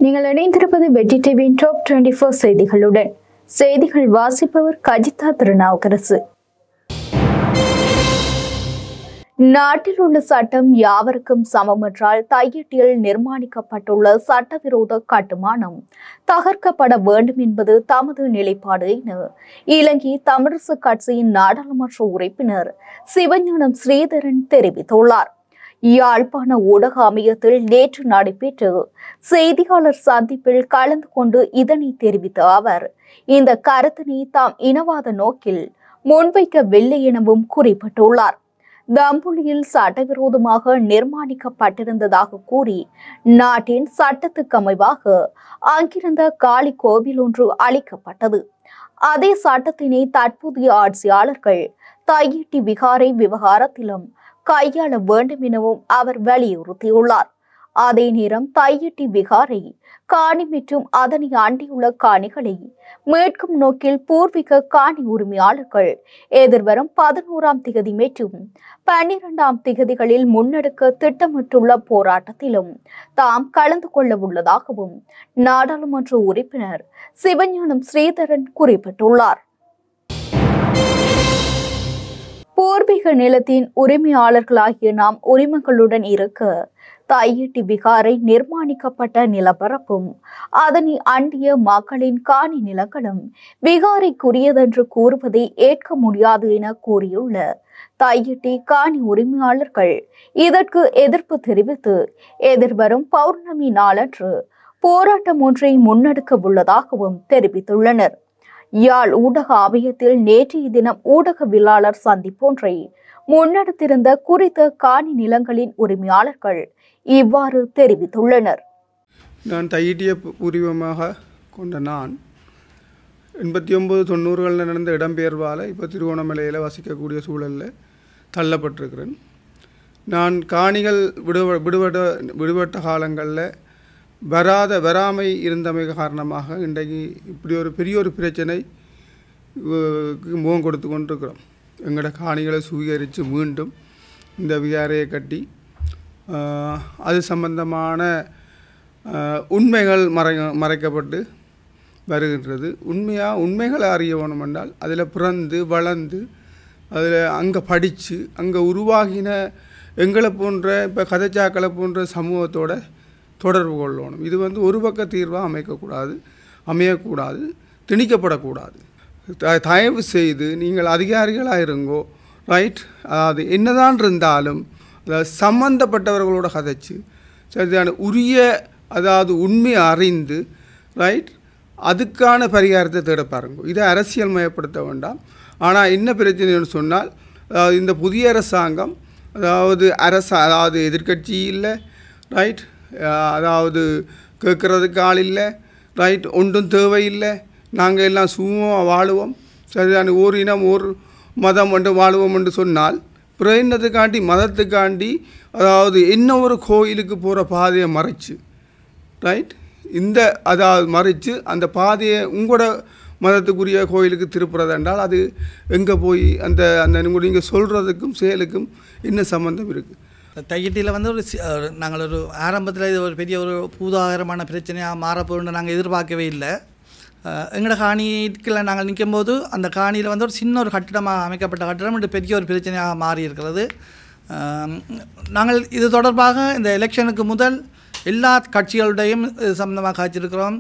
நீங்கள் இணைந்திருப்பது வெற்றி டிவியின் டாப் 24 செய்திகளுடன். செய்திகள் வாசிப்பவர் கஜிதா திருநாவுக்கரசு. நாட்டில் உள்ள சட்டம் யாவருக்கும் சமமென்றால் தையிட்டியில் நிர்மாணிக்கப்பட்டுள்ள சட்டவிரோத கட்டுமானம் தகர்க்கப்பட வேண்டும் என்பது தமது நிலைப்பாடு என இலங்கை தமிழரசு கட்சியின் நாடாளுமன்ற உறுப்பினர் சிவஞானம் ஸ்ரீதரன் தெரிவித்துள்ளார். யாழ்ப்பாண ஊடக அமையத்தில் நேற்று நடைபெற்ற செய்தியாளர் சந்திப்பில் கலந்து கொண்டு இதனை தெரிவித்த அவர், இந்த கருத்தினை தாம் இனவாத நோக்கில் முன்வைக்கவில்லை எனவும் குறிப்பிட்டுள்ளார். தம்புலியில் சட்டவிரோதமாக நிர்மாணிக்கப்பட்டிருந்ததாக கூறி நாட்டின் சட்டத்துக்கு அமைவாக அங்கிருந்த காளி கோவில் ஒன்று அளிக்கப்பட்டது. அதே சட்டத்தினை தற்போதைய ஆட்சியாளர்கள் தையிட்டி விகாரை விவகாரத்திலும் கையாள வேண்டும் எனவும் அவர் வலியுறுத்தியுள்ளார். அதே நேரம் தையிட்டி விகாரை காணி மற்றும் அதனை அண்டியுள்ள காணிகளை மீட்கும் நோக்கில் பூர்வீக காணி உரிமையாளர்கள் எதிர்வரும் 11ஆம் திகதி மற்றும் 12ஆம் திகதிகளில் முன்னெடுக்க திட்டமிட்டுள்ள போராட்டத்திலும் தாம் கலந்து கொள்ள உள்ளதாகவும் நாடாளுமன்ற உறுப்பினர் சிவஞானம் ஸ்ரீதரன் குறிப்பிட்டுள்ளார். பூர்வீக நிலத்தின் உரிமையாளர்களாகிய நாம் உரிமைகளுடன் இருக்க தையிட்டி விகாரை நிர்மாணிக்கப்பட்ட நிலப்பரப்பும் அதனை அண்டிய மக்களின் காணி நிலங்களும் விகாரைக்குரியதென்று கூறுவதை ஏற்க முடியாது என கூறியுள்ள தையிட்டி காணி உரிமையாளர்கள் இதற்கு எதிர்ப்பு தெரிவித்து எதிர்வரும் பௌர்ணமி நாளன்று போராட்டம் ஒன்றை முன்னெடுக்க உள்ளதாகவும் தெரிவித்துள்ளனர். யாழ் ஊடக அமையத்தில் நேற்றைய தினம் ஊடகவியலாளர் சந்திப்பொன்றை முன்னெடுத்திருந்த குறித்த காணி நிலங்களின் உரிமையாளர்கள் இவ்வாறு தெரிவித்துள்ளனர். நான் தையிட்டிய பூர்வீகமாக கொண்ட நான் 89-90களில் நடந்த இடம்பெயர்வால் இப்போ திருவோணமலையில் வசிக்கக்கூடிய சூழலில் தள்ளப்பட்டிருக்கிறேன். நான் காணிகள் விடுபட்ட காலங்களில் வராமை இருந்தமை காரணமாக இன்றைக்கு இப்படி ஒரு பெரிய ஒரு பிரச்சனை முகம் கொடுத்து கொண்டிருக்கிறோம். எங்களோட காணிகளை சுவீகரித்து மீண்டும் இந்த விகாரையை கட்டி அது சம்பந்தமான உண்மைகள் மறைக்கப்பட்டு வருகின்றது. உண்மைகளை அறிய வேணும் என்றால் அதில் பிறந்து வளர்ந்து அதில் அங்கே படித்து அங்கே உருவாகின எங்களை போன்ற இப்போ கதைச்சாக்களை போன்ற சமூகத்தோட தொடர்பு கொள்ளணும். இது ஒரு பக்க தீர்வாக அமையக்கூடாது, திணிக்கப்படக்கூடாது. தயவு செய்து நீங்கள் அதிகாரிகளாக இருங்கோ, ரைட். அதாவது என்னதான் இருந்தாலும் அதாவது சம்பந்தப்பட்டவர்களோட கதைச்சு சரியான உரிய உண்மையை அறிந்து ரைட் அதுக்கான பரிகாரத்தை தேட பாருங்க. இதை அரசியல் மயப்படுத்த வேண்டாம். ஆனால் என்ன பிரச்சனைன்னு சொன்னால் இந்த புதிய அரசாங்கம் அதாவது எதிர்கட்சி இல்லை, ரைட். கேட்குறதுக்கு ஆள் இல்லை, ரைட். ஒன்றும் தேவையில்லை, நாங்கள் எல்லாம் சுமூகமாக வாழுவோம், சரிதான ஓர் இனம் ஓர் மதம் என்று வாழுவோம் என்று சொன்னால் பிரயணத்துக்காண்டி மதத்துக்காண்டி என்ன ஒரு கோயிலுக்கு போகிற பாதையை மறைச்சு, ரைட். மறைச்சு அந்த பாதையை உங்களோட மதத்துக்குரிய கோயிலுக்கு திருப்புறது என்றால் அது எங்கே போய் அந்த நீங்கள் சொல்கிறதுக்கும் செயலுக்கும் என்ன சம்மந்தம் இருக்குது? தையிட்டியில் நாங்கள் ஆரம்பத்தில் இது ஒரு பெரிய ஒரு பூதாகரமான பிரச்சனையாக மாறப்போன்னு நாங்கள் எதிர்பார்க்கவே இல்லை. எங்களோட காணிக்கில் நாங்கள் நிற்கும்போது அந்த காணியில் ஒரு சின்ன ஒரு கட்டிடமாக அமைக்கப்பட்ட கட்டிடம் இன்று பெரிய ஒரு பிரச்சனையாக மாறி இருக்கிறது. நாங்கள் இது தொடர்பாக இந்த எலெக்ஷனுக்கு முதல் எல்லா கட்சிகளுடையும் இது சம்பந்தமாக காய்ச்சிருக்கிறோம்.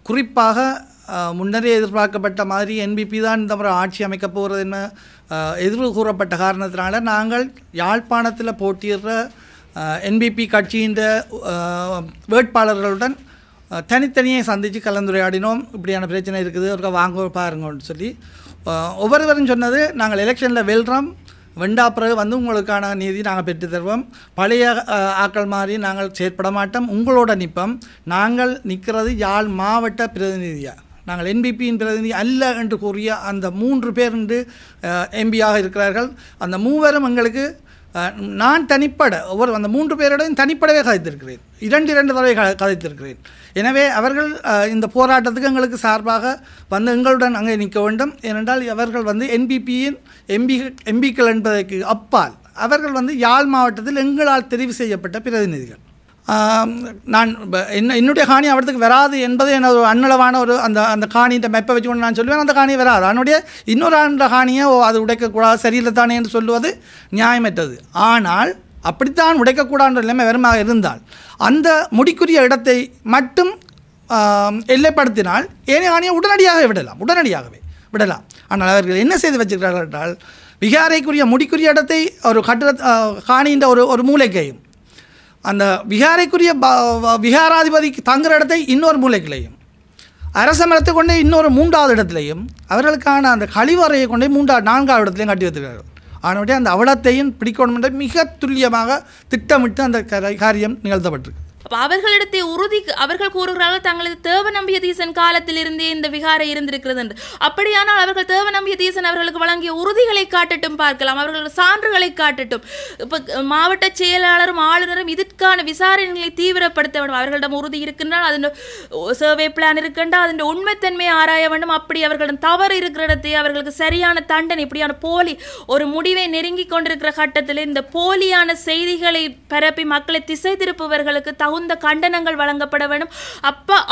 குறிப்பாக முன்னரே எதிர்பார்க்கப்பட்ட மாதிரி என்பிபி தான் இந்த முறை ஆட்சி அமைக்கப் போகிறது என்ன எதிர்வு கூறப்பட்ட காரணத்தினால நாங்கள் யாழ்ப்பாணத்தில் போட்டியிடுற என்பிபி கட்சியின் வேட்பாளர்களுடன் தனித்தனியே சந்தித்து கலந்துரையாடினோம். இப்படியான பிரச்சனை இருக்குது, ஒரு வாங்க பாருங்கன்னு சொல்லி ஒவ்வொருவரும் சொன்னது, நாங்கள் எலெக்ஷனில் வென்றா பிறகு உங்களுக்கான நீதி நாங்கள் பெற்று தருவோம், பழைய ஆக்கள் மாதிரி நாங்கள் செயற்பட மாட்டோம், உங்களோட நிற்போம், நாங்கள் நிற்கிறது யாழ் மாவட்ட பிரதிநிதியாக, நாங்கள் என்பிபியின் பிரதிநிதி அல்ல என்று கூறிய அந்த 3 பேர் என்று எம்பியாக இருக்கிறார்கள். அந்த 3 எங்களுக்கு நான் தனிப்பட அந்த 3 பேரோடையும் தனிப்படவே கதைத்திருக்கிறேன், 2 தடவை கதைத்திருக்கிறேன். எனவே அவர்கள் இந்த போராட்டத்துக்கு எங்களுக்கு சார்பாக எங்களுடன் அங்கே நிற்க வேண்டும். ஏனென்றால் அவர்கள் என்பிபியின் எம்பிக்கள் என்பதற்கு அப்பால் அவர்கள் யாழ் மாவட்டத்தில் எங்களால் தெரிவு செய்யப்பட்ட பிரதிநிதிகள். நான் என்னுடைய காணி அவடத்துக்கு வராது என்பது எனது அன்னளவான ஒரு அந்த காணின்ற மெப்பை வச்சுக்கொண்டு நான் சொல்லுவேன், அந்த காணி வராது. அதனுடைய இன்னொரு ஆண்ட காணியை அது உடைக்கக்கூடாது சரியில்லை தானே என்று சொல்லுவது நியாயமற்றது. ஆனால் அப்படித்தான் உடைக்கக்கூடாது நிலைமை வருமாக இருந்தால் அந்த முடிக்குரிய இடத்தை மட்டும் எல்லைப்படுத்தினால் ஏனைய காணியை உடனடியாகவே விடலாம். ஆனால் அவர்கள் என்ன செய்து வச்சிருக்கிறார்கள் என்றால், விகாரைக்குரிய முடிக்குரிய இடத்தை ஒரு காணின்ற ஒரு மூலைக்கையும், அந்த விகாரைக்குரிய விகாராதிபதிக்கு தங்குற இடத்தை இன்னொரு மூலைக்கிலையும், அரச மரத்தை கொண்டே இன்னொரு 3வது இடத்துலையும், அவர்களுக்கான அந்த கழிவறையை கொண்டே 4வது இடத்துலையும் கட்டி வைத்திருக்கிறார்கள். ஆனால் அந்த அவலத்தையும் பிடிக்கணும் என்ற மிக துல்லியமாக திட்டமிட்டு அந்த காரியம் நிகழ்த்தப்பட்டிருக்கு. அப்போ அவர்களிடத்தை அவர்கள் கூறுகிறார்கள் தங்களது தேவ நம்பிய தீசன் காலத்திலிருந்தே இந்த விகாரை இருந்திருக்கிறது என்று. அப்படியானால் அவர்கள் தேவ நம்பிய தீசன் அவர்களுக்கு வழங்கிய உறுதிகளை காட்டட்டும் பார்க்கலாம், அவர்களோட சான்றுகளை காட்டட்டும். இப்போ மாவட்ட செயலாளரும் ஆளுநரும் இதற்கான விசாரணைகளை தீவிரப்படுத்த வேண்டும். அவர்களிடம் உறுதி இருக்கின்றால் அதன் சர்வே பிளான் இருக்கின்றால் அதன் உண்மைத்தன்மையை ஆராய வேண்டும். அப்படி அவர்களிடம் தவறு இருக்கிற இடத்தை அவர்களுக்கு சரியான தண்டனை, இப்படியான போலி ஒரு முடிவை நெருங்கி கொண்டிருக்கிற கட்டத்தில் இந்த போலியான செய்திகளை பரப்பி மக்களை திசை திருப்புவர்களுக்கு தகுந்த கண்டனங்கள் வழங்கப்பட வேண்டும்.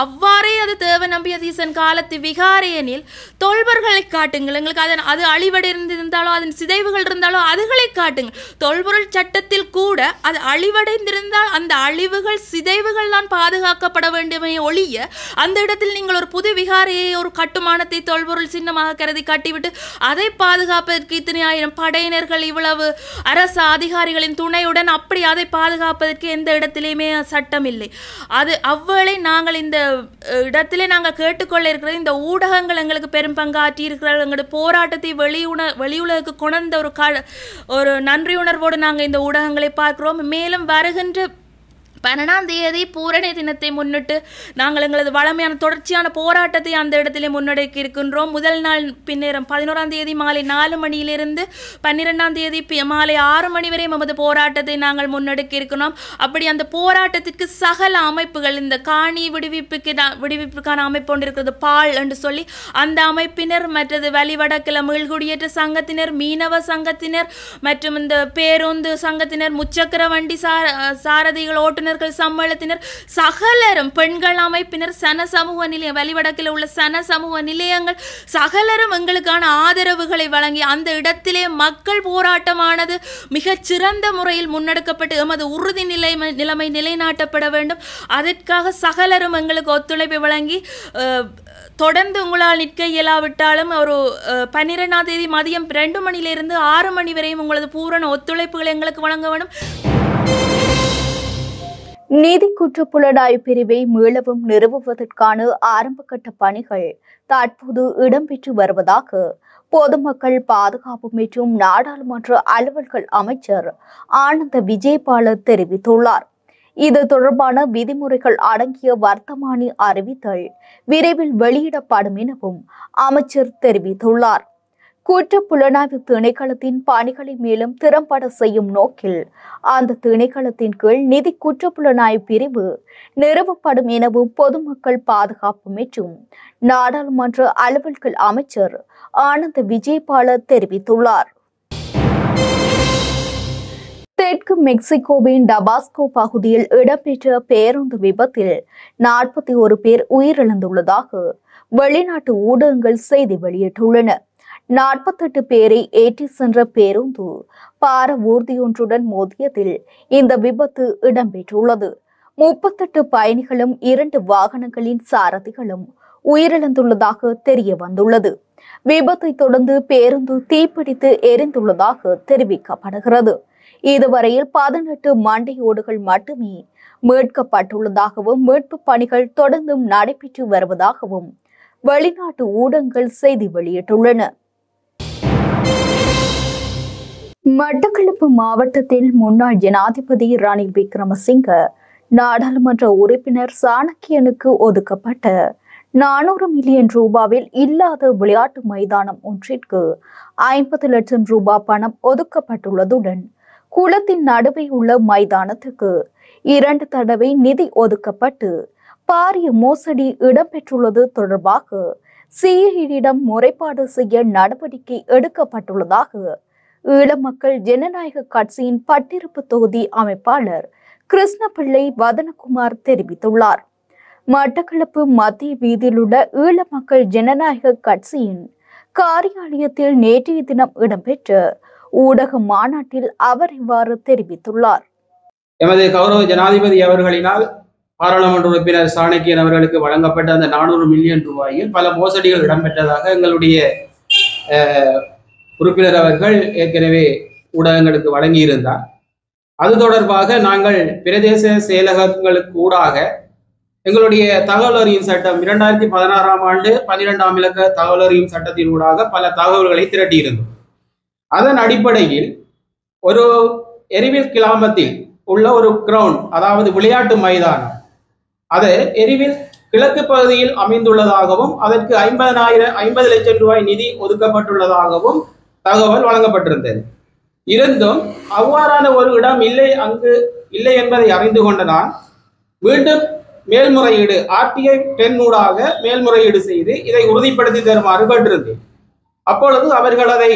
அவ்வாறே அது தேவ நம்பிய தீசன் காலத்து விகாரையனில் தொல்பொருள்களை காட்டுங்கள், எங்களுக்கு அது அழிவடைந்திருந்தாலோ அதன் சிதைவுகள் இருந்தாலோ அதுகளை காட்டுங்கள். தொல்பொருள் சட்டத்தில் கூட அது அழிவடைந்திருந்தால் அந்த அழிவுகள் சிதைவுகள் தான் பாதுகாக்கப்பட வேண்டுமே ஒழிய அந்த இடத்தில் நீங்கள் ஒரு புது விகாரையை ஒரு கட்டுமானத்தை தொல்பொருள் சின்னமாக கருதி கட்டிவிட்டு அதை பாதுகாப்பதற்கு இத்தனை ஆயிரம் படையினர்கள் இவ்வளவு அரசு அதிகாரிகளின் துணையுடன் அப்படி அதை பாதுகாப்பதற்கு எந்த இடத்திலேயுமே சட்டம் இல்லை. அது அவ்வேளை நாங்கள் இந்த இடத்திலே நாங்கள் கேட்டுக்கொள்ள இருக்கிறது, இந்த ஊடகங்கள் எங்களுக்கு பெரும் பங்காற்றி இருக்கிறார்கள். எங்களுடைய போராட்டத்தை வெளியுலகுக்கு கொண்ட ஒரு நன்றியுணர்வோடு நாங்கள் இந்த ஊடகங்களை பார்க்கிறோம். மேலும் வருகின்ற 12ஆம் தேதி பூரணி தினத்தை முன்னிட்டு நாங்கள் எங்களது வளமையான தொடர்ச்சியான போராட்டத்தை அந்த இடத்திலே முன்னெடுக்க இருக்கின்றோம். முதல் நாள் பின்னேறம் 11ஆம் தேதி மாலை 4 மணியிலிருந்து 12ஆம் தேதி மாலை 6 மணி வரை நமது போராட்டத்தை நாங்கள் முன்னெடுக்க இருக்கிறோம். அப்படி அந்த போராட்டத்திற்கு சகல அமைப்புகள், இந்த காணி விடுவிப்புக்கான அமைப்பு ஒன்று இருக்கிறது பால் என்று சொல்லி அந்த அமைப்பினர், மற்றது வலிவடக்கில் மீள்குடியேற்ற சங்கத்தினர், மீனவ சங்கத்தினர் மற்றும் இந்த பேருந்து சங்கத்தினர், முச்சக்கர வண்டி சாரதிகள், ஓட்டுநர் சம்மேளத்தினர், சகலரும், பெண்கள் அமைப்பினர், சன சமூக நிலையம், வலிவடக்கில் உள்ள சன சமூக நிலையங்கள் சகலரும் எங்களுக்கான ஆதரவுகளை வழங்கி அந்த இடத்திலே மக்கள் போராட்டமானது மிகச் சிறந்த முறையில் முன்னெடுக்கப்பட்டு எமது உறுதி நிலைமை நிலைநாட்டப்பட வேண்டும். அதற்காக சகலரும் எங்களுக்கு ஒத்துழைப்பை வழங்கி தொடர்ந்து உங்களால் நிற்க இயலாவிட்டாலும் ஒரு 12ஆம் தேதி மதியம் 2 மணியிலிருந்து 6 மணி வரையும் உங்களது பூரண ஒத்துழைப்புகளை எங்களுக்கு வழங்க வேண்டும். நீதி குற்றப்புலனாய்வு பிரிவை மீளவும் நிறுவுவதற்கான ஆரம்பகட்ட பணிகள் தற்போது இடம்பெற்று வருவதாக பொதுமக்கள் பாதுகாப்பு மற்றும் நாடாளுமன்ற அலுவல்கள் அமைச்சர் ஆனந்த விஜயபால தெரிவித்துள்ளார். இது தொடர்பான விதிமுறைகள் அடங்கிய வர்த்தமானி அறிவித்தல் விரைவில் வெளியிடப்படும் எனவும் அமைச்சர் தெரிவித்துள்ளார். குற்றப்புலனாய்வு திணைக்களத்தின் பணிகளை மேலும் திறம்பட செய்யும் நோக்கில் அந்த திணைக்களத்தின் கீழ் நிதி குற்றப்புலனாய்வு பிரிவு நிறுவப்படும் எனவும் பொதுமக்கள் பாதுகாப்பு மற்றும் நாடாளுமன்ற அலுவல்கள் அமைச்சர் ஆனந்த விஜயபால தெரிவித்துள்ளார். தெற்கு மெக்சிகோவின் டபாஸ்கோ பகுதியில் இடம்பெற்ற பேருந்து விபத்தில் 41 பேர் உயிரிழந்துள்ளதாக வெளிநாட்டு ஊடகங்கள் செய்தி வெளியிட்டுள்ளன. 48 பேரை ஏற்றி சென்ற பேருந்து பார ஊர்தியொன்றுடன் மோதியதில் இந்த விபத்து இடம்பெற்றுள்ளது. 38 பயணிகளும் 2 வாகனங்களின் சாரதிகளும் உயிரிழந்துள்ளதாக தெரிய வந்துள்ளது. விபத்தை தொடர்ந்து பேருந்து தீப்பிடித்து எரிந்துள்ளதாக தெரிவிக்கப்படுகிறது. இதுவரையில் 18 மண்டையோடுகள் மட்டுமே மீட்கப்பட்டுள்ளதாகவும் மீட்பு பணிகள் தொடர்ந்தும் நடைபெற்று வருவதாகவும் வெளிநாட்டு ஊடகங்கள் செய்தி வெளியிட்டுள்ளன. மட்டக்களப்பு மாவட்டத்தில் முன்னாள் ஜனாதிபதி ரணில் விக்ரமசிங்க நாடாளுமன்ற உறுப்பினர் சாணக்கியனுக்கு ஒதுக்கப்பட்ட 400 மில்லியன் ரூபாவில் இல்லாத விளையாட்டு மைதானம் ஒன்றிற்கு 50 லட்சம் ரூபாய் பணம் ஒதுக்கப்பட்டுள்ளதுடன் குளத்தின் நடுவே உள்ள மைதானத்துக்கு 2 தடவை நிதி ஒதுக்கப்பட்டு பாரிய மோசடி இடம்பெற்றுள்ளது தொடர்பாக சிஐடியிடம் முறைப்பாடு செய்ய நடவடிக்கை எடுக்கப்பட்டுள்ளதாக ஈழ மக்கள் ஜனநாயக கட்சியின் பட்டிருப்பு தொகுதி அமைப்பாளர் கிருஷ்ணபிள்ளை வதனகுமார் தெரிவித்துள்ளார். மட்டக்களப்பு மத்திய வீதியில் உள்ள ஈழ மக்கள் ஜனநாயக கட்சியின் காரியாலயத்தில் நேற்றைய தினம் இடம்பெற்ற ஊடக மாநாட்டில் அவர் இவ்வாறு தெரிவித்துள்ளார். எமது கௌரவ ஜனாதிபதி அவர்களினால் பாராளுமன்ற உறுப்பினர் சாணக்கியன் அவர்களுக்கு வழங்கப்பட்ட அந்த 400 மில்லியன் ரூபாயில் பல மோசடிகள் இடம்பெற்றதாக எங்களுடைய உறுப்பினர் அவர்கள் ஏற்கனவே ஊடகங்களுக்கு வழங்கியிருந்தார். அது தொடர்பாக நாங்கள் பிரதேச செயலகங்களுக்கு ஊடாக எங்களுடைய தகவல் அறியும் சட்டம் 2016ஆம் ஆண்டு 12ஆம் இலக்க தகவல் அறியும் சட்டத்தின் ஊடாக பல தகவல்களை திரட்டியிருந்தோம். அதன் அடிப்படையில் ஒரு எரிவில் கிளாமத்தில் உள்ள ஒரு கிரவுண்ட், அதாவது விளையாட்டு மைதானம், அது எரிவில் கிழக்கு பகுதியில் அமைந்துள்ளதாகவும் அதற்கு 50 லட்சம் ரூபாய் நிதி ஒதுக்கப்பட்டுள்ளதாகவும் தகவல் வழங்கப்பட்டிருந்தது. இருந்தும் அவ்வாறான ஒரு இடம் அங்கு இல்லை என்பதை அறிந்து கொண்ட நான் மீண்டும் மேல்முறையீடு RTI 10 ஊடாக மேல்முறையீடு செய்து இதை உறுதிப்படுத்தி தருமாறு கேட்டிருந்தேன். அப்பொழுது அவர்கள் அதை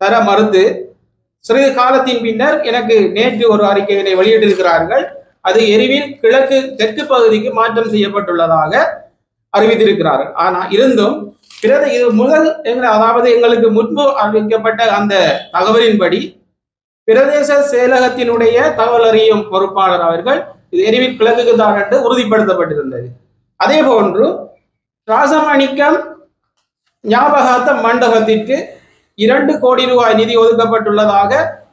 தர மறுத்து சிறிது காலத்தின் பின்னர் எனக்கு நேற்று ஒரு அறிக்கையினை வெளியிட்டிருக்கிறார்கள். அது எரிவில் தெற்கு பகுதிக்கு மாற்றம் செய்யப்பட்டுள்ளதாக அறிவித்திருக்கிறார்கள். ஆனால் இருந்தும் இது முதல் அதாவது எங்களுக்கு முன்பு அறிவிக்கப்பட்ட அந்த தகவலின்படி பிரதேச செயலகத்தினுடைய தகவல் அறியும் பொறுப்பாளர் அவர்கள் இது எரிவில் கிழக்குக்கு தான் என்று உறுதிப்படுத்தப்பட்டிருந்தது. அதே போன்று ராசமணிக்கம் ஞாபகார்த்த மண்டபத்திற்கு 2 கோடி ரூபாய் நிதி ஒதுக்கப்பட்டுள்ளதாக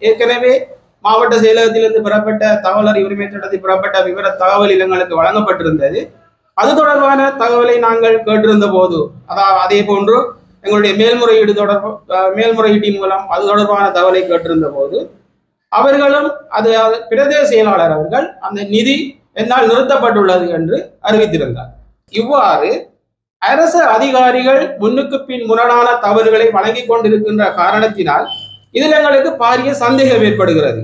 ஏற்கனவே மாவட்ட செயலகத்திலிருந்து பெறப்பட்ட தகவல் அறிவு உரிமை சட்டத்தில் பெறப்பட்ட விவர தகவல் எங்களுக்கு வழங்கப்பட்டிருந்தது. அது தொடர்பான தகவலை நாங்கள் கேட்டிருந்த போது, அதே போன்று எங்களுடைய மேல்முறையீட்டின் மூலம் அது தொடர்பான தகவலை கேட்டிருந்த போது அவர்களும் பிரதேச செயலாளர் அவர்கள் அந்த நிதி என்னால் நிறுத்தப்பட்டுள்ளது என்று அறிவித்திருந்தார். இவ்வாறு அரசு அதிகாரிகள் முன்னுக்கு பின் முரணான தவறுகளை வழங்கி கொண்டிருக்கின்ற காரணத்தினால் இதில் எங்களுக்கு பாரிய சந்தேகம் ஏற்படுகிறது.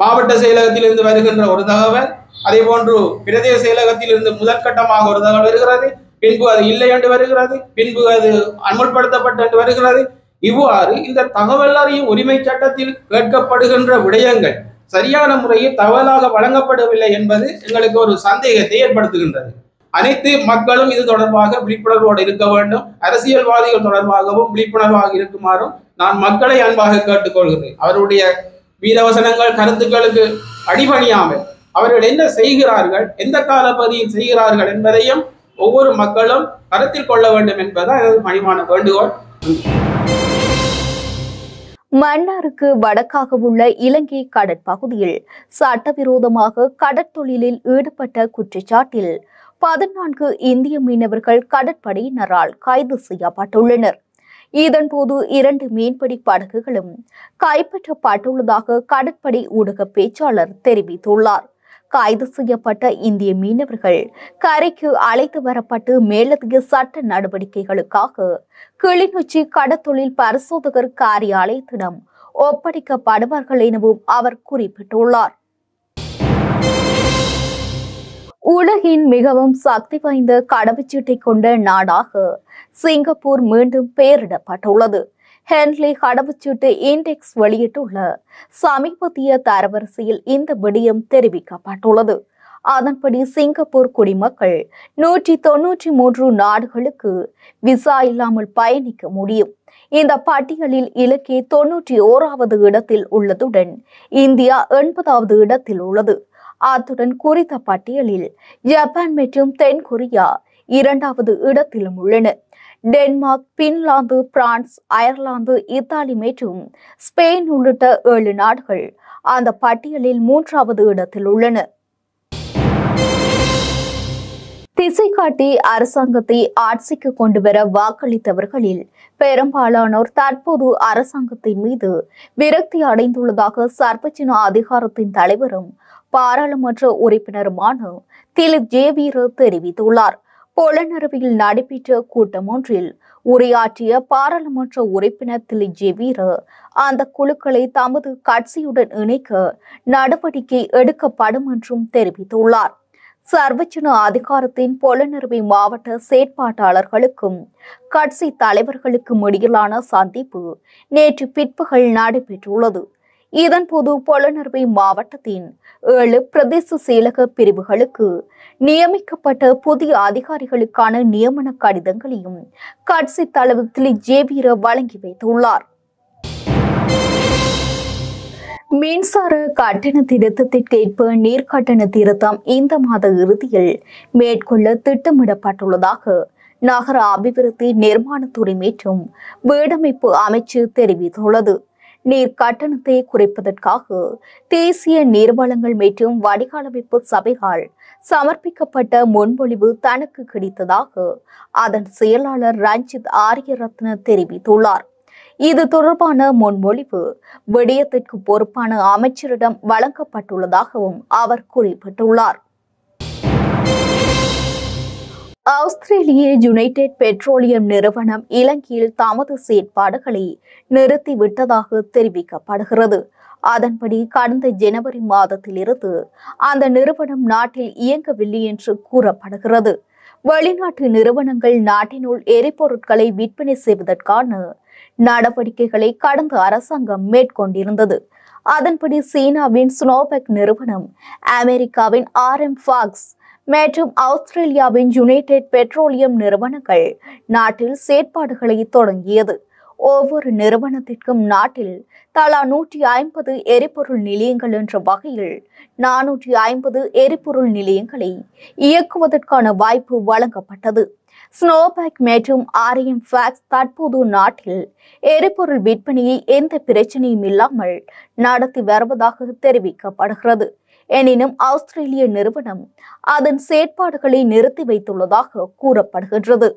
மாவட்ட செயலகத்திலிருந்து வருகின்ற ஒரு தகவல், அதே போன்று பிரதேச செயலகத்தில் இருந்து முதற்கட்டமாக ஒரு தகவல் வருகிறது, பின்பு அது இல்லை என்று வருகிறது, பின்பு அது அமல்படுத்தப்பட்டு என்று வருகிறது. இவ்வாறு இந்த தகவல் அறியும் உரிமை சட்டத்தில் கேட்கப்படுகின்ற விடயங்கள் சரியான முறையில் தகவலாக வழங்கப்படவில்லை என்பது எங்களுக்கு ஒரு சந்தேகத்தை ஏற்படுத்துகின்றது. அனைத்து மக்களும் இது தொடர்பாக விழிப்புணர்வோடு இருக்க வேண்டும். அரசியல்வாதிகள் தொடர்பாகவும் விழிப்புணர்வாக இருக்குமாறும் நான் மக்களை அன்பாக கேட்டுக்கொள்கிறேன். அவருடைய வீரவசனங்கள் கருத்துக்களுக்கு அடிபணியாமல் அவர்கள் என்ன செய்கிறார்கள், எந்த காலப்பகுதியில் செய்கிறார்கள் என்பதையும் ஒவ்வொரு மக்களும் கருத்தில் கொள்ள வேண்டும் என்பதுதான் எனது பணிவான வேண்டுகோள். மன்னாருக்கு வடக்காக உள்ள இலங்கை கடற்பகுதியில் சட்டவிரோதமாக கடற்தொழிலில் ஈடுபட்ட குற்றச்சாட்டில் 14 இந்திய மீனவர்கள் கடற்படையினரால் கைது செய்யப்பட்டுள்ளனர். இதன்போது 2 மீன்பிடி படகுகளும் கைப்பற்றப்பட்டுள்ளதாக கடற்படை ஊடக பேச்சாளர் தெரிவித்துள்ளார். கைது செய்யப்பட்ட இந்திய மீனவர்கள் கரைக்கு அழைத்து வரப்பட்டு மேலதிக சட்ட நடவடிக்கைகளுக்காக கிளிநொச்சி கடற்தொழில் பரிசோதகர் காரியாலயத்திடம் ஒப்படைக்கப்படுவார்கள் எனவும் அவர் குறிப்பிட்டுள்ளார். உலகின் மிகவும் சக்தி வாய்ந்த கடவுச்சீட்டை கொண்ட நாடாக சிங்கப்பூர் மீண்டும் பெயரிடப்பட்டுள்ளது. ஹென்லி கடவுச்சீட்டு இண்டெக்ஸ் வெளியிட்டுள்ள சமீபத்திய தரவரிசையில் இந்த விடயம் தெரிவிக்கப்பட்டுள்ளது. அதன்படி சிங்கப்பூர் குடிமக்கள் 193 நாடுகளுக்கு விசா இல்லாமல் பயணிக்க முடியும். இந்த பட்டியலில் இலங்கை 91வது இடத்தில் உள்ளதுடன் இந்தியா 80வது இடத்தில் உள்ளது. அத்துடன் குறித்த பட்டியலில் ஜப்பான் மற்றும் தென்கொரியா 2வது இடத்திலும் உள்ளன. Denmark, Finland, France, Ireland, Italy மற்றும் ஸ்பெயின் உள்ளிட்ட 7 நாடுகள் அந்த பட்டியலில் 3வது இடத்தில் உள்ளன. திசை காட்டி அரசாங்கத்தை ஆட்சிக்கு கொண்டுவர வாக்களித்தவர்களில் பெரும்பாலானோர் தற்போது அரசாங்கத்தின் மீது விரக்தி அடைந்துள்ளதாக சர்வஜன அதிகாரத்தின் தலைவரும் பாராளுமன்ற உறுப்பினருமான திலீப் ஜேவீர தெரிவித்துள்ளார். பொலனறுவையில் நடைபெற்ற கூட்டம் ஒன்றில் உரையாற்றிய பாராளுமன்ற உறுப்பினர் திலீப் ஜேவீர அந்த குழுக்களை தமது கட்சியுடன் இணைக்க நடவடிக்கை எடுக்கப்படும் என்றும் தெரிவித்துள்ளார். சர்வஜன அதிகாரத்தின் பொலனறுவை மாவட்ட செயற்பாட்டாளர்களுக்கும் கட்சி தலைவர்களுக்கும் இடையிலான சந்திப்பு நேற்று பிற்பகல் நடைபெற்றுள்ளது. இதன்போது பொலனறுவை மாவட்டத்தின் 7 பிரதேச செயலக பிரிவுகளுக்கு நியமிக்கப்பட்ட புதிய அதிகாரிகளுக்கான நியமன கடிதங்களையும் கட்சி தலைவர் திலீப் ஜேவீர வழங்கி வைத்துள்ளார். மின்சார கட்டண திருத்தத்திற்கேற்ப நீர்க்கட்டண திருத்தம் இந்த மாத இறுதியில் மேற்கொள்ள திட்டமிடப்பட்டுள்ளதாக நகர அபிவிருத்தி நிர்மாணத்துறை மற்றும் வீடமைப்பு அமைச்சு தெரிவித்துள்ளது. நீர் கட்டணத்தை குறைப்பதற்காக தேசிய நீர்வளங்கள் மற்றும் வடிகாலமைப்பு சபையால் சமர்ப்பிக்கப்பட்ட முன்மொழிவு தனக்கு கிடைத்ததாக அதன் செயலாளர் ரஞ்சித் ஆரியரத்ன தெரிவித்துள்ளார். இது தொடர்பான முன்மொழிவு விடயத்திற்கு பொறுப்பான அமைச்சரிடம் வழங்கப்பட்டுள்ளதாகவும் அவர் குறிப்பிட்டுள்ளார். ஆஸ்திரேலிய யுனைடெட் பெட்ரோலியம் நிறுவனம் இலங்கையில் தமது செயற்பாடுகளை நிறுத்திவிட்டதாக தெரிவிக்கப்படுகிறது. அதன்படி கடந்த ஜனவரி மாதத்திலிருந்து அந்த நிறுவனம் நாட்டில் இயங்கவில்லை என்று கூறப்படுகிறது. வெளிநாட்டு நிறுவனங்கள் நாட்டினுள் எரிபொருட்களை விற்பனை செய்வதற்கான நடவடிக்கைகளை கடந்த அரசாங்கம் மேற்கொண்டிருந்தது. அதன்படி சீனாவின் ஸ்னோபெக் நிறுவனம், அமெரிக்காவின் RM ஃபாக்ஸ் மற்றும் ஆஸ்திரேலியாவின் யுனைடெட் பெட்ரோலியம் நிறுவனங்கள் நாட்டில் செயற்பாடுகளை தொடங்கியது. ஒவ்வொரு நிறுவனத்திற்கும் நாட்டில் தலா 150 எரிபொருள் நிலையங்கள் என்ற வகையில் 450 எரிபொருள் நிலையங்களை இயக்குவதற்கான வாய்ப்பு வழங்கப்பட்டது. ஸ்னோபேக் மற்றும் RM ஃபாக்ஸ் தற்போது நாட்டில் எரிபொருள் விற்பனையை எந்த பிரச்சனையும் இல்லாமல் நடத்தி வருவதாக தெரிவிக்கப்படுகிறது. எனினும் ஆஸ்திரேலிய நிறுவனம் அதன் செயற்பாடுகளை நிறுத்தி வைத்துள்ளதாக கூறப்படுகின்றது.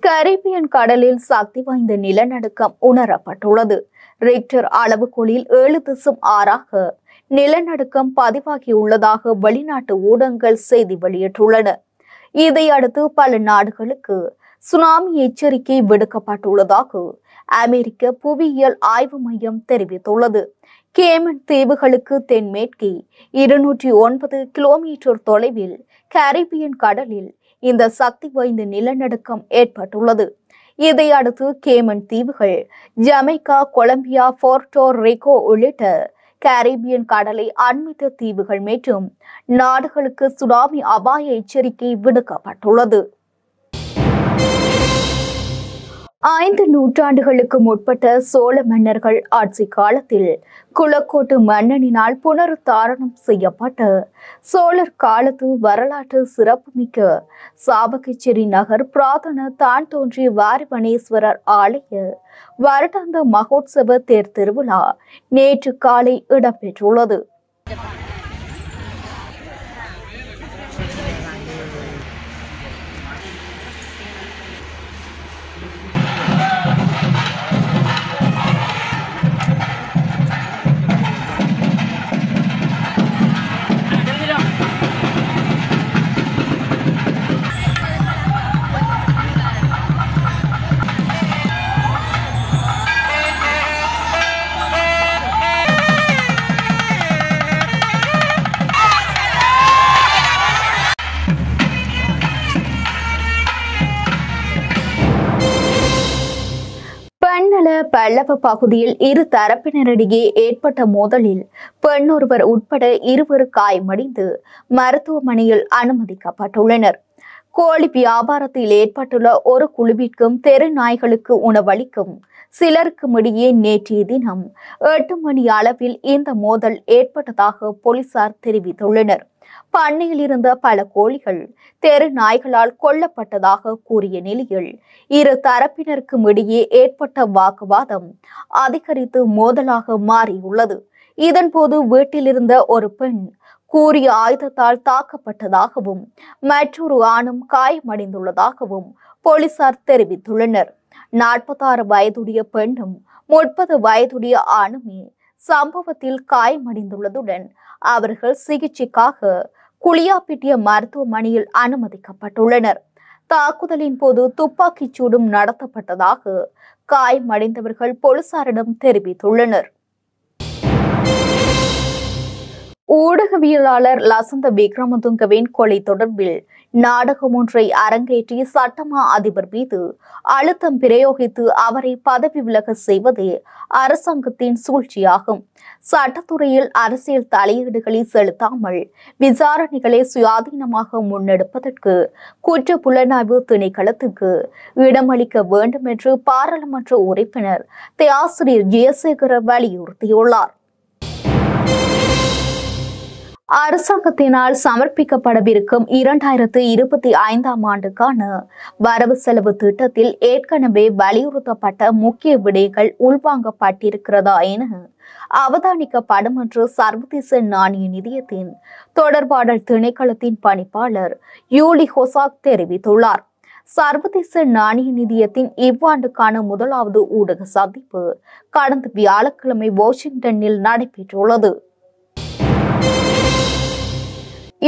கரீபியன் கடலில் சக்தி வாய்ந்த நிலநடுக்கம் உணரப்பட்டுள்ளது. ரிக்டர் அளவுகோலில் 7.6 நிலநடுக்கம் பதிவாகியுள்ளதாக வெளிநாட்டு ஊடகங்கள் செய்தி வெளியிட்டுள்ளன. இதையடுத்து பல நாடுகளுக்கு சுனாமி எச்சரிக்கை விடுக்கப்பட்டுள்ளதாக அமெரிக்க புவியியல் ஆய்வு மையம் தெரிவித்துள்ளது. கேமன் தீவுகளுக்கு தென்மேற்கே 209 கிலோமீட்டர் தொலைவில் கரீபியன் கடலில் இந்த சக்தி வாய்ந்த நிலநடுக்கம் ஏற்பட்டுள்ளது. இதையடுத்து கேமன் தீவுகள், ஜமைக்கா, கொலம்பியா, போர்ட்டோ ரிகோ உள்ளிட்ட கரீபியன் கடலை அண்மித்த தீவுகள் மற்றும் நாடுகளுக்கு சுனாமி அபாய எச்சரிக்கை விடுக்கப்பட்டுள்ளது. 5 நூற்றாண்டுகளுக்கு முற்பட்ட சோழ மன்னர்கள் ஆட்சி காலத்தில் குளக்கோட்டு மன்னனினால் புனருத்தாரணம் செய்யப்பட்ட சோழர் காலத்து வரலாற்று சிறப்புமிக்க சாவகச்சேரி நகர் பிரார்த்தன தான் தோன்றிய வாரிவனேஸ்வரர் ஆலய வருடாந்த மகோத்சவ தேர் திருவிழா நேற்று காலை இடம்பெற்றுள்ளது. பல்லவ பகுதியில் இரு தரப்பினரிடையே ஏற்பட்ட மோதலில் பெண் ஒருவர் உட்பட 2 காயமடைந்து மருத்துவமனையில் அனுமதிக்கப்பட்டுள்ளனர். கோழி வியாபாரத்தில் ஏற்பட்டுள்ள ஒரு குழுவிற்கும் தெரு நாய்களுக்கு உணவளிக்கும் சிலருக்கும் இடையே நேற்றைய தினம் 8 மணி அளவில் இந்த மோதல் ஏற்பட்டதாக போலீசார் தெரிவித்துள்ளனர். பண்ணையில் இருந்த பல கோழிகள் தெரு நாய்களால் கொல்லப்பட்டதாக கூறிய நிலையில் இரு தரப்பினருக்கும் இடையே ஏற்பட்ட வாக்குவாதம் அதிகரித்து மோதலாக மாறியுள்ளது. இதன்போது வீட்டில் இருந்த ஒரு பெண் கூறிய ஆயுதத்தால் தாக்கப்பட்டதாகவும் மற்றொரு ஆணும் காயமடைந்துள்ளதாகவும் போலீசார் தெரிவித்துள்ளனர். 46 வயதுடைய பெண்ணும் 30 வயதுடைய ஆணுமே சம்பவத்தில் காயமடைந்துள்ளதுடன் அவர்கள் சிகிச்சைக்காக குளியாப்பிட்டிய மருத்துவமனையில் அனுமதிக்கப்பட்டுள்ளனர். தாக்குதலின் போது துப்பாக்கிச் சூடும் நடத்தப்பட்டதாக காயமடைந்தவர்கள் போலீசாரிடம் தெரிவித்துள்ளனர். ஊடகவியலாளர் லசந்த விக்ரமதுங்கவின் கொலை தொடர்பில் நாடகம் ஒன்றை அரங்கேற்றி சட்டமா அதிபர் மீது அழுத்தம் பிரயோகித்து அவரை பதவி விலக செய்வதே அரசாங்கத்தின் சூழ்ச்சியாகும். சட்டத்துறையில் அரசியல் தலையீடுகளை செலுத்தாமல் விசாரணைகளை சுயாதீனமாக முன்னெடுப்பதற்கு குற்ற புலனாய்வு திணைக்களத்துக்கு இடமளிக்க வேண்டும் என்று பாராளுமன்ற உறுப்பினர் தியாசிரியர் ஜெயசேகர வலியுறுத்தியுள்ளார். அரசாங்கத்தினால் சமர்ப்பிக்கப்படவிருக்கும் 2025ஆம் ஆண்டுக்கான வரவு செலவு திட்டத்தில் ஏற்கனவே வலியுறுத்தப்பட்ட முக்கிய விடயங்கள் உள்வாங்கப்பட்டிருக்கிறதா என அவதானிக்கப்படும் என்று சர்வதேச நாணய நிதியத்தின் தொடர்பாடல் திணைக்களத்தின் பணிப்பாளர் யூலி ஹொசாக் தெரிவித்துள்ளார். சர்வதேச நாணய நிதியத்தின் இவ்வாண்டுக்கான முதலாவது ஊடக சந்திப்பு கடந்த வியாழக்கிழமை வாஷிங்டனில் நடைபெற்றுள்ளது.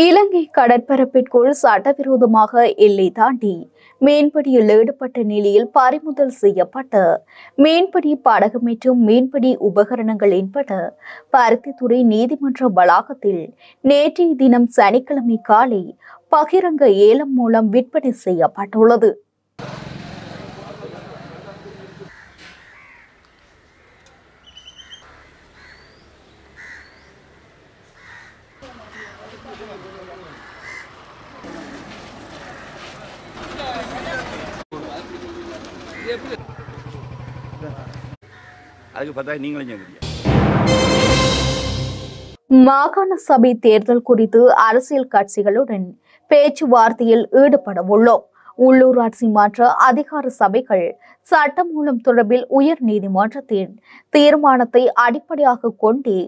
இலங்கை கடற்பரப்பிற்குள் சட்டவிரோதமாக எல்லை தாண்டி மீன்பிடியில் ஈடுபட்ட நிலையில் பறிமுதல் செய்யப்பட்ட மீன்பிடி படகு மற்றும் மீன்பிடி உபகரணங்கள் என்பன பருத்தித்துறை நீதிமன்ற வளாகத்தில் நேற்றைய தினம் சனிக்கிழமை காலை பகிரங்க ஏலம் மூலம் விற்பனை செய்யப்பட்டுள்ளது. மாகாண சபை தேர்தல் குறித்து அரசியல் கட்சிகளுடன் பேச்சுவார்த்தையில் ஈடுபட உள்ளோம். உள்ளூராட்சி மாற்ற அதிகார சபைகள் சட்டமூலம் தொடர்பில் உயர் நீதிமன்றத்தின் தீர்மானத்தை அடிப்படையாக கொண்டே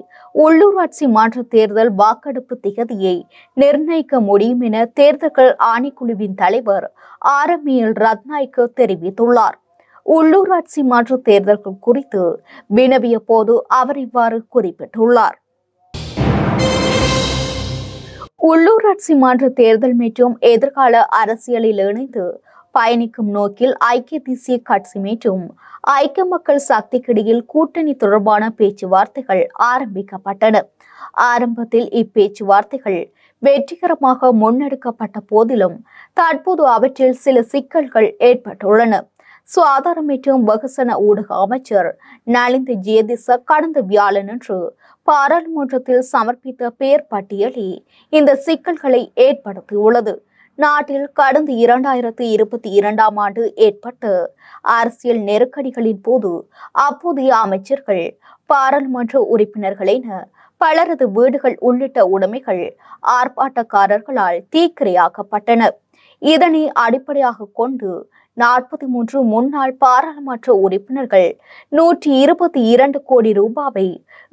உள்ளூராட்சி மாற்ற தேர்தல் வாக்கெடுப்பு திகதியை நிர்ணயிக்க முடியும் என தேர்தல்கள் ஆணைக்குழுவின் தலைவர் ஆரம்பியல் ரத்நாயக்க தெரிவித்துள்ளார். உள்ளூராட்சி மாற்ற தேர்தல்கள் குறித்து வினவிய போது அவர் இவ்வாறு குறிப்பிட்டுள்ளார். உள்ளூராட்சி மாற்ற தேர்தல் மற்றும் எதிர்கால அரசியலில் இணைந்து பயணிக்கும் நோக்கில் ஐக்கிய தேசிய கட்சி மற்றும் ஐக்கிய மக்கள் சக்திக்கிடையில் கூட்டணி தொடர்பான பேச்சுவார்த்தைகள் ஆரம்பிக்கப்பட்டன. ஆரம்பத்தில் இப்பேச்சுவார்த்தைகள் வெற்றிகரமாக முன்னெடுக்கப்பட்ட போதிலும் தற்போது அவற்றில் சில சிக்கல்கள் ஏற்பட்டுள்ளன. சுகாதார மற்றும் வெகுசன ஊடக அமைச்சர் நலிந்த ஜேதிச கடந்த வியாழனன்று பாராளுமன்றத்தில் சமர்ப்பித்த பெயர் பட்டியலே இந்த சிக்கல்களை ஏற்படுத்தியுள்ளது. நாட்டில் கடந்த 2022ஆம் ஆண்டு ஏற்பட்ட அரசியல் நெருக்கடிகளின் போது அப்போதைய அமைச்சர்கள், பாராளுமன்ற உறுப்பினர்கள் என பலரது வீடுகள் உள்ளிட்ட உடைமைகள் ஆர்ப்பாட்டக்காரர்களால் தீக்கிரையாக்கப்பட்டன. இதனை அடிப்படையாக கொண்டு 43 முன்னாள் பாராளுமன்ற உறுப்பினர்கள் 122 கோடி ரூபாவை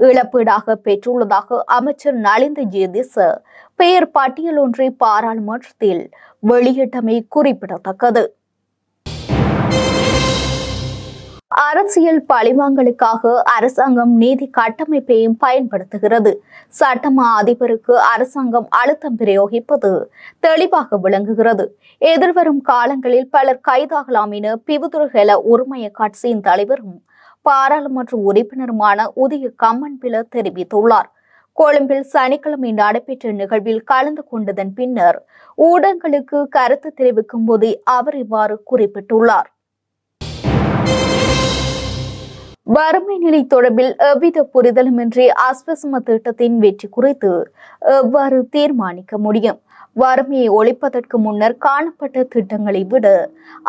இழப்பீடாக பெற்றுள்ளதாக அமைச்சர் நலிந்த ஜேதிச பெயர் பட்டியல் ஒன்றை பாராளுமன்றத்தில் வெளியிட்டமை குறிப்பிடத்தக்கது. அரசியல் பழிவாங்கலுக்காக அரசாங்கம் நீதி கட்டமைப்பையும் பயன்படுத்துகிறது. சட்டமா அதிபருக்கு அரசாங்கம் அழுத்தம் பிரயோகிப்பது தெளிவாக விளங்குகிறது. எதிர்வரும் காலங்களில் பலர் கைதாகலாம் என பிவுதுருகெல உரிமைய கட்சியின் தலைவரும் பாராளுமன்ற உறுப்பினருமான உதய கம்மன்பில தெரிவித்துள்ளார். கொழும்பில் சனிக்கிழமை நடைபெற்ற நிகழ்வில் கலந்து கொண்டதன் பின்னர் ஊடகங்களுக்கு கருத்து தெரிவிக்கும் போது அவர் இவ்வாறு குறிப்பிட்டுள்ளார். வறுமை நிலை தொடர்பில் எவ்வித புரிதலுமின்றி அஸ்வசம திட்டத்தின் வெற்றி குறித்து எவ்வாறு தீர்மானிக்க முடியும்? வறுமையை ஒழிப்பதற்கு முன்னர் காணப்பட்ட திட்டங்களை விட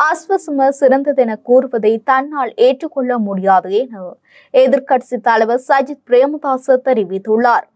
அஸ்வசம சிறந்ததென கூறுவதை தன்னால் ஏற்றுக்கொள்ள முடியாது என எதிர்க்கட்சி தலைவர் சஜித் பிரேமதாச தெரிவித்துள்ளார்.